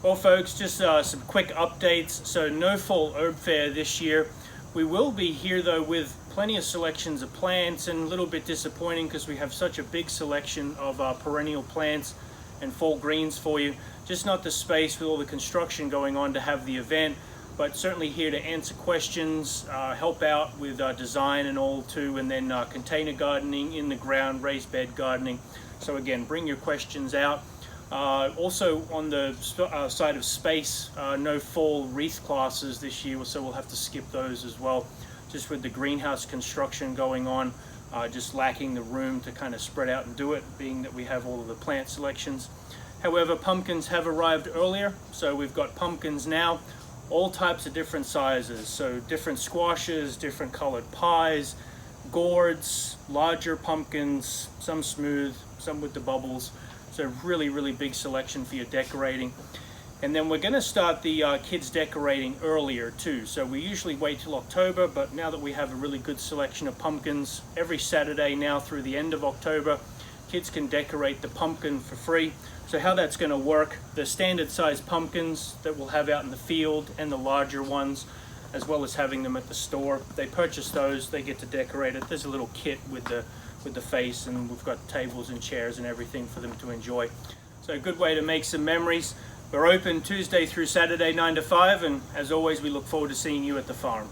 Well folks, just some quick updates. So no fall herb fair this year. We will be here though with plenty of selections of plants, and a little bit disappointing because we have such a big selection of perennial plants and fall greens for you. Just not the space with all the construction going on to have the event, but certainly here to answer questions, help out with design and all too, and then container gardening, in the ground, raised bed gardening. So again, bring your questions out. Also on the side of space, no fall wreath classes this year, so we'll have to skip those as well. Just with the greenhouse construction going on, just lacking the room to kind of spread out and do it, being that we have all of the plant selections. However, pumpkins have arrived earlier, so we've got pumpkins now, all types of different sizes. So different squashes, different colored pies, gourds, larger pumpkins, some smooth, some with the bubbles. So really big selection for your decorating. And then we're going to start the kids decorating earlier too. So we usually wait till October, but now that we have a really good selection of pumpkins, every Saturday now through the end of October, kids can decorate the pumpkin for free. So how that's going to work, the standard size pumpkins that we'll have out in the field and the larger ones, as well as having them at the store, they purchase those, they get to decorate it. There's a little kit with the face, and we've got tables and chairs and everything for them to enjoy. So a good way to make some memories. We're open Tuesday through Saturday 9 to 5, and as always we look forward to seeing you at the farm.